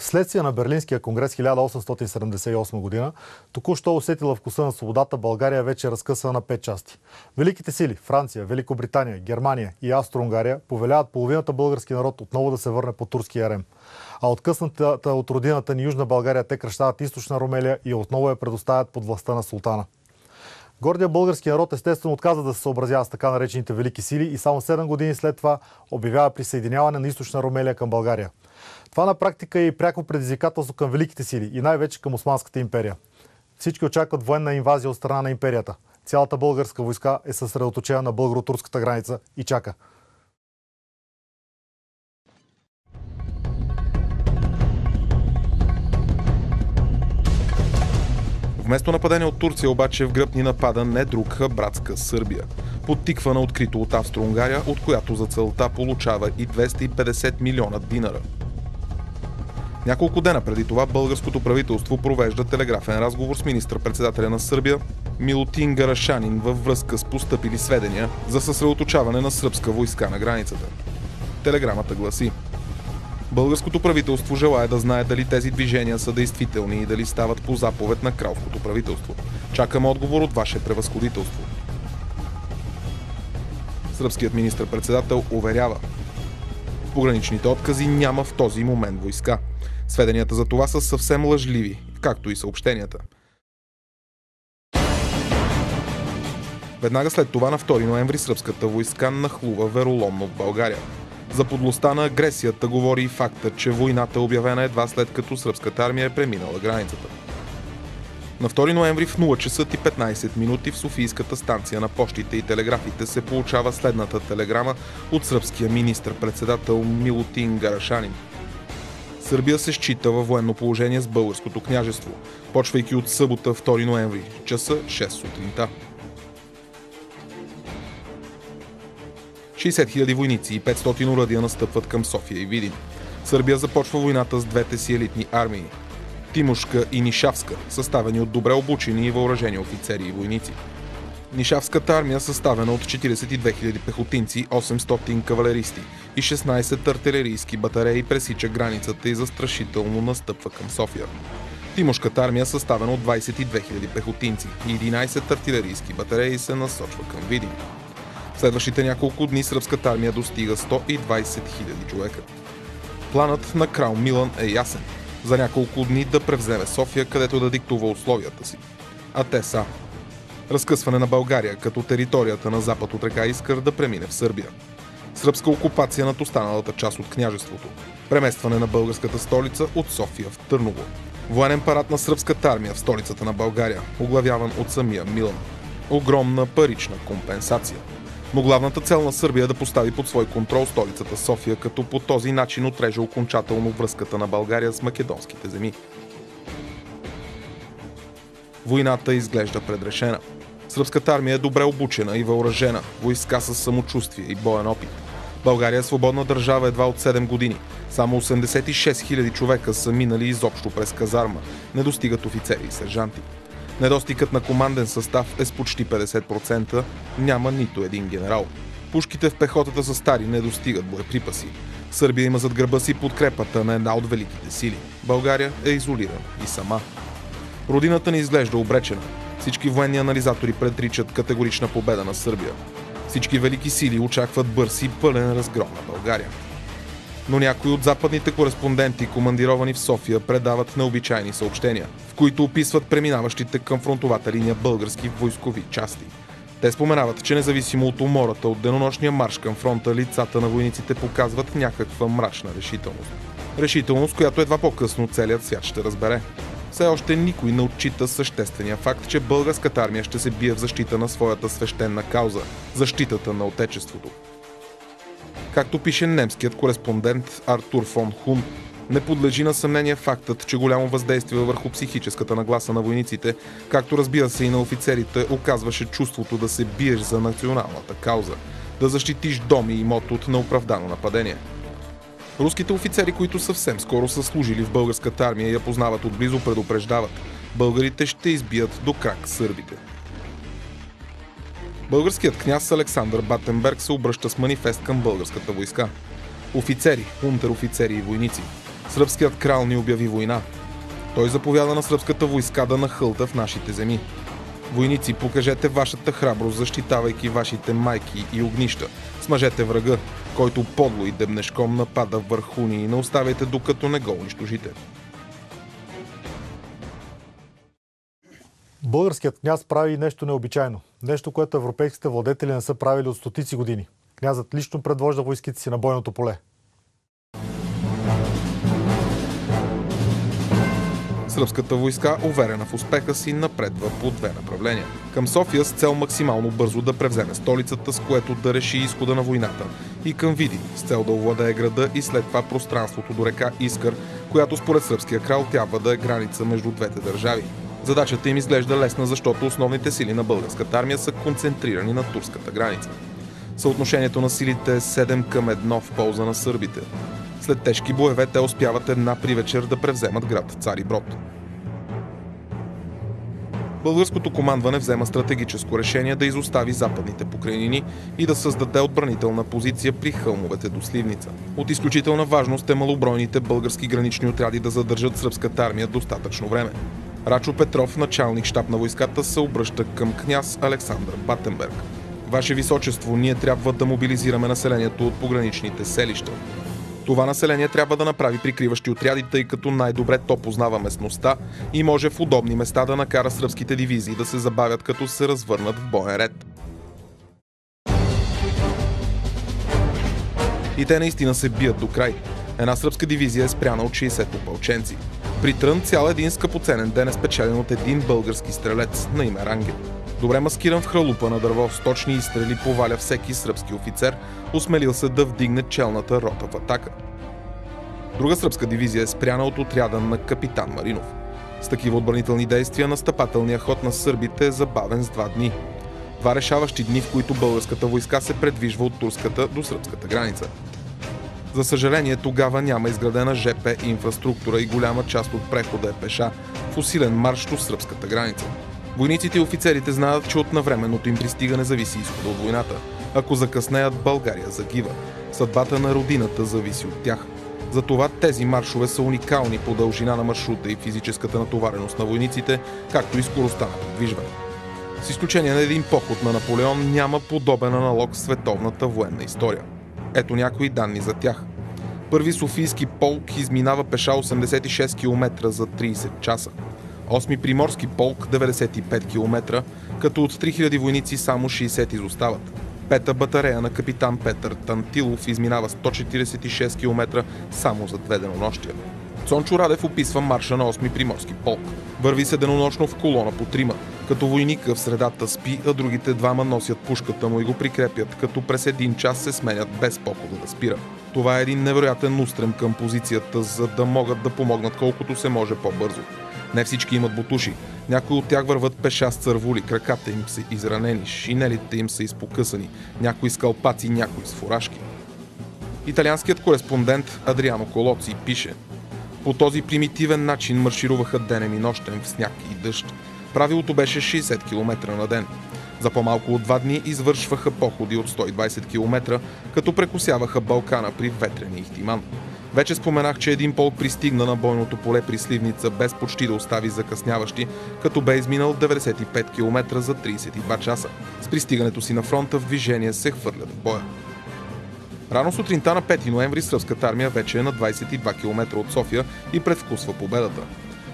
Вследствие на Берлинския конгрес 1878 година, току-що усетила вкуса на свободата, България вече е разкъсана на 5 части. Великите сили Франция, Великобритания, Германия и Австро-Унгария повеляват половината български народ отново да се върне по турски ярем. А откъснатата от родината ни Южна България те кръщават източна Румелия и отново я предоставят под властта на султана. Гордия български народ естествено отказа да се съобразява с така наречените велики сили и само 7 години след това обявява присъединяване на източна Румелия към България. Това на практика е и пряко предизвикателство към великите сили и най-вече към Османската империя. Всички очакват военна инвазия от страна на империята. Цялата българска войска е съсредоточена на българо-турската граница и чака. Вместо нападение от Турция обаче в гръб ни напада не друг, а братска Сърбия. Подтиквана открито от Австро-Унгария, от която за целта получава и 250 милиона динара. Няколко дена преди това българското правителство провежда телеграфен разговор с министър-председателя на Сърбия Милутин Гарашанин във връзка с постъпили сведения за съсредоточаване на сръбска войска на границата. Телеграмата гласи: българското правителство желае да знае дали тези движения са действителни и дали стават по заповед на кралското правителство. Чакаме отговор от ваше превъзходителство. Сръбският министър-председател уверява: в пограничните откази няма в този момент войска. Сведенията за това са съвсем лъжливи, както и съобщенията. Веднага след това на 2 ноември сръбската войска нахлува вероломно в България. За подлостта на агресията говори и факта, че войната е обявена едва след като сръбската армия е преминала границата. На 2 ноември в 0 часа и 15 минути в Софийската станция на пощите и телеграфите се получава следната телеграма от сръбския министър-председател Милутин Гарашанин. Сърбия се счита във военно положение с българското княжество, почвайки от събота 2 ноември, часа 6 сутринта. 60 000 войници и 500 оръдия настъпват към София и Видин. Сърбия започва войната с двете си елитни армии – Тимошка и Нишавска, съставени от добре обучени и въоръжени офицери и войници. Нишавската армия, съставена от 42 000 пехотинци, 800 кавалеристи и 16 артилерийски батареи, пресича границата и застрашително настъпва към София. Тимошката армия, съставена от 22 000 пехотинци и 11 артилерийски батареи, се насочва към Видин. В следващите няколко дни сръбската армия достига 120 000 човека. Планът на крал Милан е ясен – за няколко дни да превземе София, където да диктува условията си. А те са: разкъсване на България като територията на запад от река Искър да премине в Сърбия, сръбска окупация над останалата част от княжеството, преместване на българската столица от София в Търново, военен парад на сръбската армия в столицата на България, оглавяван от самия Милан, огромна парична компенсация. Но главната цел на Сърбия е да постави под свой контрол столицата София, като по този начин отреже окончателно връзката на България с македонските земи. Войната изглежда предрешена. Сръбската армия е добре обучена и въоръжена, войска с самочувствие и боен опит. България е свободна държава едва от 7 години. Само 86 000 човека са минали изобщо през казарма, не достигат офицери и сержанти. Недостигът на команден състав е с почти 50%, няма нито един генерал. Пушките в пехотата са стари, не достигат боеприпаси. Сърбия има зад гърба си подкрепата на една от великите сили. България е изолирана и сама. Родината ни изглежда обречена. Всички военни анализатори предричат категорична победа на Сърбия. Всички велики сили очакват бърз и пълен разгром на България. Но някои от западните кореспонденти, командировани в София, предават необичайни съобщения, в които описват преминаващите към фронтовата линия български войскови части. Те споменават, че независимо от умората от денонощния марш към фронта, лицата на войниците показват някаква мрачна решителност. Решителност, която едва по-късно целият свят ще разбере. Все още никой не отчита съществения факт, че българската армия ще се бие в защита на своята свещена кауза – защитата на Отечеството. Както пише немският кореспондент Артур фон Хун, не подлежи на съмнение фактът, че голямо въздействие върху психическата нагласа на войниците, както разбира се и на офицерите, оказваше чувството да се биеш за националната кауза, да защитиш дом и имот от неоправдано нападение. Руските офицери, които съвсем скоро са служили в българската армия и я познават отблизо, предупреждават: българите ще избият до крак сърбите. Българският княз Александър Батенберг се обръща с манифест към българската войска. Офицери, унтер-офицери и войници, Сръбският крал ни обяви война. Той заповяда на сръбската войска да нахълта в нашите земи. Войници, покажете вашата храброст, защитавайки вашите майки и огнища. Смажете врага, който подло и дебнешком напада върху ни, и не оставяйте докато не го унищожите. Българският княз прави нещо необичайно. Нещо, което европейските владетели не са правили от стотици години. Князът лично предвожда войските си на бойното поле. Сръбската войска, уверена в успеха си, напредва по две направления. Към София с цел максимално бързо да превземе столицата, с което да реши изхода на войната, и към Видин с цел да овладее града и след това пространството до река Искър, която според сръбския крал трябва да е граница между двете държави. Задачата им изглежда лесна, защото основните сили на българската армия са концентрирани на турската граница. Съотношението на силите е 7:1 в полза на сърбите. След тежки боеве те успяват една при вечер да превземат град Цариброд. Българското командване взема стратегическо решение да изостави западните покрайнини и да създаде отбранителна позиция при хълмовете до Сливница. От изключителна важност е малобройните български гранични отряди да задържат сръбската армия достатъчно време. Рачо Петров, началник щаб на войската, се обръща към княз Александър Батенберг. Ваше височество, ние трябва да мобилизираме населението от пограничните селища. Това население трябва да направи прикриващи отряди, тъй като най-добре то познава местността и може в удобни места да накара сръбските дивизии да се забавят, като се развърнат в боен ред. И те наистина се бият до край. Една сръбска дивизия е спряна от 60 опълченци. При Трън цял един скъпоценен ден е спечелен от един български стрелец на име Рангел. Добре маскиран в хралупа на дърво с точни изстрели поваля всеки сръбски офицер, осмелил се да вдигне челната рота в атака. Друга сръбска дивизия е спряна от отряда на капитан Маринов. С такива отбранителни действия настъпателният ход на сърбите е забавен с 2 дни. 2 решаващи дни, в които българската войска се предвижва от турската до сръбската граница. За съжаление, тогава няма изградена ЖП инфраструктура и голяма част от прехода е пеша в усилен марш до сръбската граница. Войниците и офицерите знаят, че от навременното им пристигане зависи изхода от войната. Ако закъснеят, България загива. Съдбата на родината зависи от тях. Затова тези маршове са уникални по дължина на маршрута и физическата натовареност на войниците, както и скоростта на придвижване. С изключение на един поход на Наполеон няма подобен аналог в световната военна история. Ето някои данни за тях. Първи Софийски полк изминава пеша 86 км за 30 часа. 8-ми Приморски полк 95 км, като от 3000 войници само 60 изостават. 5-та батарея на капитан Петър Тантилов изминава 146 км само за 2 денонощия. Цончо Радев описва марша на 8-ми Приморски полк. Върви се денонощно в колона по 3, като войника в средата спи, а другите 2 носят пушката му и го прикрепят, като през 1 час се сменят без похода да спира. Това е един невероятен устрем към позицията, за да могат да помогнат колкото се може по-бързо. Не всички имат бутуши. Някои от тях върват пеша с цървули, краката им са изранени, шинелите им са изпокъсани, някои с калпаци, някои с фуражки. Италианският кореспондент Адриано Колоци пише: по този примитивен начин маршируваха денем и нощем в сняг и дъжд. Правилото беше 60 км на ден. За по-малко от 2 дни извършваха походи от 120 км, като прекосяваха Балкана при ветрени ихтиман. Вече споменах, че един полк пристигна на бойното поле при Сливница без почти да остави закъсняващи, като бе изминал 95 км за 32 часа. С пристигането си на фронта в движение се хвърлят в боя. Рано сутринта на 5 ноември сръбската армия вече е на 22 км от София и предвкусва победата.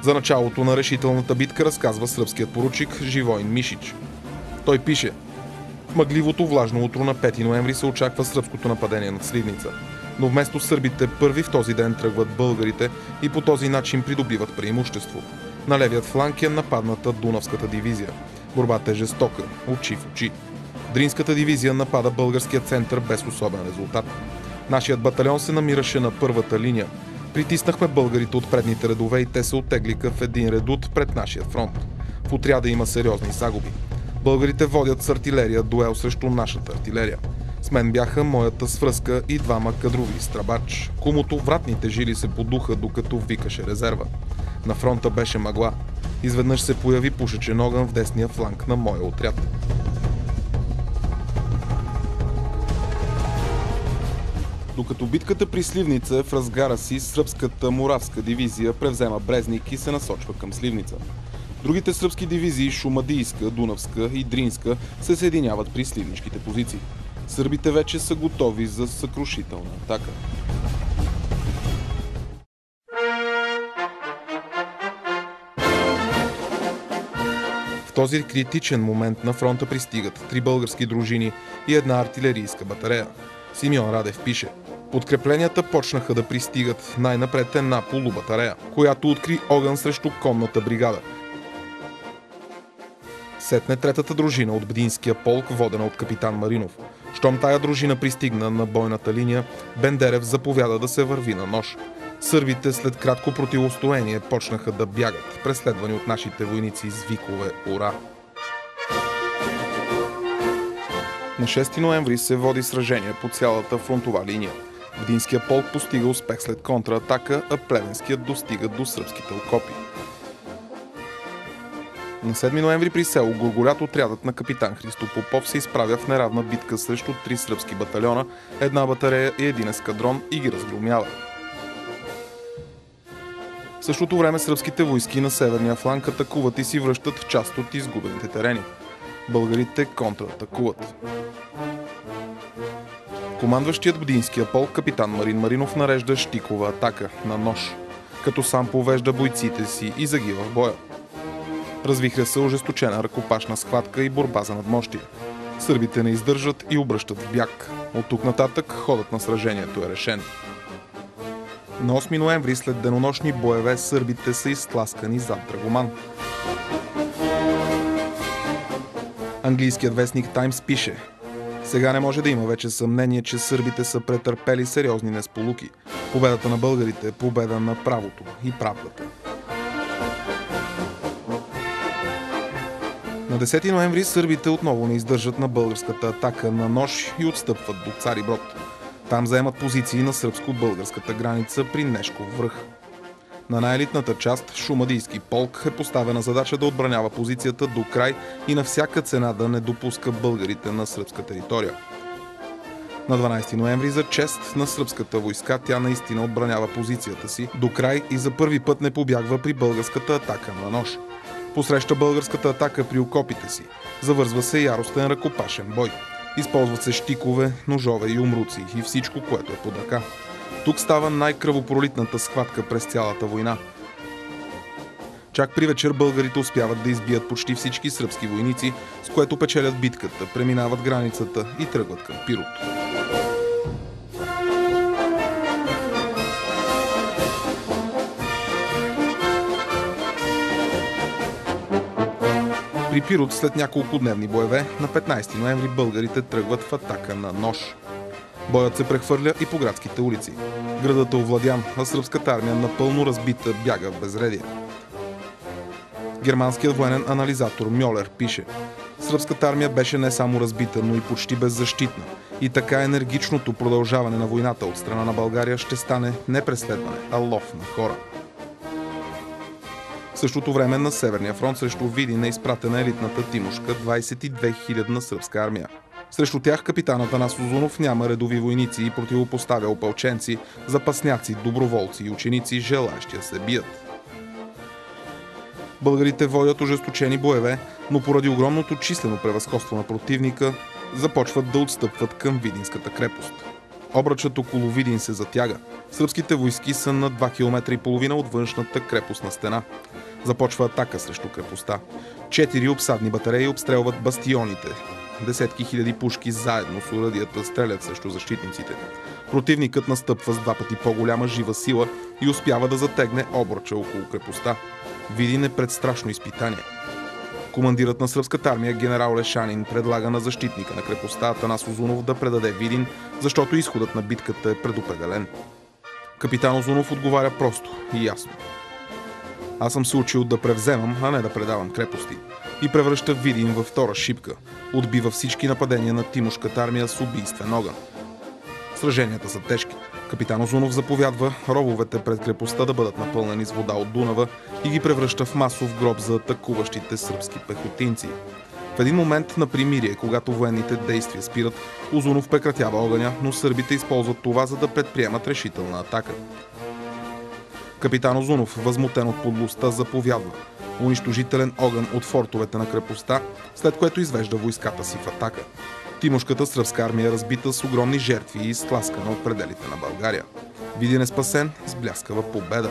За началото на решителната битка разказва сръбският поручик Живоин Мишич. Той пише: в мъгливото влажно утро на 5 ноември се очаква сръбското нападение над Сливница. Но вместо сърбите първи в този ден тръгват българите и по този начин придобиват преимущество. На левият фланг е нападната Дунавската дивизия. Борбата е жестока, очи в очи. Дринската дивизия напада българския център без особен резултат. Нашият батальон се намираше на първата линия. Притиснахме българите от предните редове и те се оттеглиха в един редут пред нашия фронт. В отряда има сериозни загуби. Българите водят с артилерия дуел срещу нашата артилерия. С мен бяха моята свръзка и 2 кадрови страбач. Комуто вратните жили се подуха, докато викаше резерва. На фронта беше мъгла. Изведнъж се появи пушечен огън в десния фланг на моя отряд. Докато битката при Сливница е в разгара си, сръбската Моравска дивизия превзема Брезник и се насочва към Сливница. Другите сръбски дивизии Шумадийска, Дунавска и Дринска се съединяват при сливничките позиции. Сърбите вече са готови за съкрушителна атака. В този критичен момент на фронта пристигат 3 български дружини и една артилерийска батарея. Симеон Радев пише: подкрепленията почнаха да пристигат, най-напред една полубатарея, която откри огън срещу конната бригада. Сетне третата дружина от Бдинския полк, водена от капитан Маринов. Щом тая дружина пристигна на бойната линия, Бендерев заповяда да се върви на нож. Сърбите след кратко противостояние почнаха да бягат, преследвани от нашите войници с викове «Ура!». На 6 ноември се води сражение по цялата фронтова линия. Бдинския полк постига успех след контратака, а Плевенският достига до сръбските окопи. На 7 ноември при село Горголят отрядът на капитан Христо Попов се изправя в неравна битка срещу 3 сръбски батальона, една батарея и един ескадрон и ги разгромява. В същото време сръбските войски на северния фланг атакуват и си връщат част от изгубените терени. Българите контратакуват. Командващият Бдинския полк капитан Марин Маринов нарежда щикова атака на нож, като сам повежда бойците си и загива в боя. Развихря се ожесточена ръкопашна схватка и борба за надмощие. Сърбите не издържат и обръщат в бяг. От тук нататък ходът на сражението е решен. На 8 ноември след денонощни боеве сърбите са изтласкани зад Драгоман. Английският вестник Таймс пише: сега не може да има вече съмнение, че сърбите са претърпели сериозни несполуки. Победата на българите е победа на правото и правдата. На 10 ноември сърбите отново не издържат на българската атака на нож и отстъпват до Цариброд. Там заемат позиции на сръбско-българската граница при Нешков връх. На най-елитната част Шумадийски полк е поставена задача да отбранява позицията до край и на всяка цена да не допуска българите на сръбска територия. На 12 ноември за чест на сръбската войска тя наистина отбранява позицията си до край и за първи път не побягва при българската атака на нож. Посреща българската атака при окопите си. Завързва се яростен ръкопашен бой. Използват се щикове, ножове и умруци и всичко, което е под ръка. Тук става най-кръвопролитната схватка през цялата война. Чак при вечер българите успяват да избият почти всички сръбски войници, с което печелят битката, преминават границата и тръгват към Пирот. При Пирот след няколко дневни боеве на 15 ноември българите тръгват в атака на нож. Боят се прехвърля и по градските улици. Градът е овладян, а сръбската армия напълно разбита бяга в безредие. Германският военен анализатор Мьолер пише: сръбската армия беше не само разбита, но и почти беззащитна. И така енергичното продължаване на войната от страна на България ще стане не преследване, а лов на хора. В същото време на Северния фронт срещу Видин е изпратена елитната Тимошка 22 000 сръбска армия. Срещу тях капитанът Атанас Узунов няма редови войници и противопоставя опълченци, запасняци, доброволци и ученици, желаещи да се бият. Българите водят ожесточени боеве, но поради огромното числено превъзходство на противника започват да отстъпват към Видинската крепост. Обръчът около Видин се затяга. Сръбските войски са на 2,5 км от външната крепостна стена. Започва атака срещу крепостта. 4 обсадни батареи обстрелват бастионите. Десетки хиляди пушки заедно с оръдията стрелят срещу защитниците. Противникът настъпва с 2 пъти по-голяма жива сила и успява да затегне обръча около крепостта. Видин е пред страшно изпитание. Командирът на сръбската армия генерал Лешанин предлага на защитника на крепостта Атанас Узунов да предаде Видин, защото изходът на битката е предопределен. Капитан Узунов отговаря просто и ясно: аз съм се учил да превземам, а не да предавам крепости. И превръща Видин във втора Шипка. Отбива всички нападения на Тимошката армия с убийствен огън. Сраженията са тежки. Капитан Узунов заповядва рововете пред крепостта да бъдат напълнени с вода от Дунава и ги превръща в масов гроб за атакуващите сръбски пехотинци. В един момент на примирие, когато военните действия спират, Узунов прекратява огъня, но сърбите използват това, за да предприемат решителна атака. Капитан Узунов, възмутен от подлостта, заповядва унищожителен огън от фортовете на крепостта, след което извежда войската си в атака. Тимошката сръбска армия е разбита с огромни жертви и изтласкана от пределите на България. Видин е спасен с бляскава победа.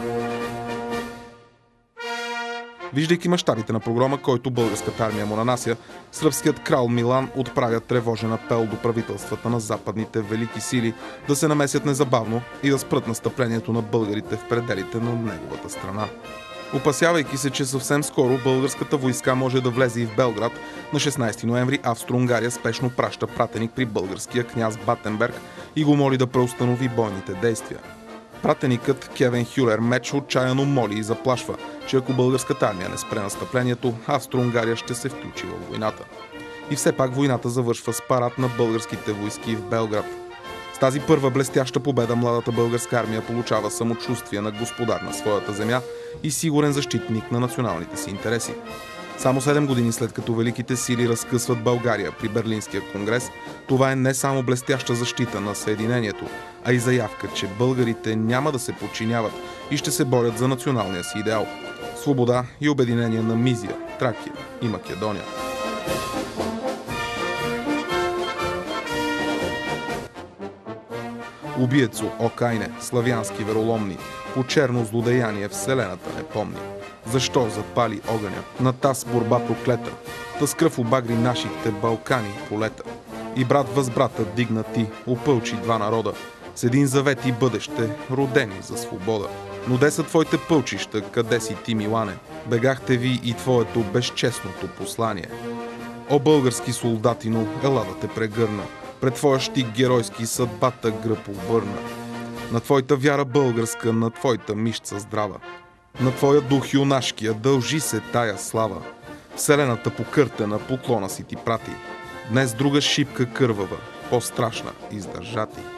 Виждайки мащабите на погрома, който българската армия му нанася, сръбският крал Милан отправя тревожен апел до правителствата на западните велики сили да се намесят незабавно и да спрат настъплението на българите в пределите на неговата страна. Опасявайки се, че съвсем скоро българската войска може да влезе и в Белград, на 16 ноември Австро-Унгария спешно праща пратеник при българския княз Батенберг и го моли да преустанови бойните действия. Пратеникът Кевен Хюлер Меч отчаяно моли и заплашва, че ако българската армия не спре настъплението, Австро-Унгария ще се включи във войната. И все пак войната завършва с парад на българските войски в Белград. С тази първа блестяща победа младата българска армия получава самочувствие на господар на своята земя и сигурен защитник на националните си интереси. Само 7 години след като великите сили разкъсват България при Берлинския конгрес, това е не само блестяща защита на съединението, а и заявка, че българите няма да се подчиняват и ще се борят за националния си идеал – свобода и обединение на Мизия, Тракия и Македония. Убиецо, окайне, славянски вероломни, по черно злодеяние вселената не помни. Защо запали огъня на таз борба проклета, та с кръв обагри нашите Балкани полета. И брат въз брата дигна ти, опълчи два народа, с един завет и бъдеще, родени за свобода. Но де са твоите пълчища, къде си ти, Милане? Бегахте ви и твоето безчестното послание. О, български солдатино, ела да те прегърна, пред твоя щик геройски съдбата гръб обърна. На твоята вяра българска, на твоята мишца здрава, на твоя дух юнашкия дължи се тая слава. Вселената покъртена поклона си ти прати, днес друга шипка кървава, по-страшна издържати.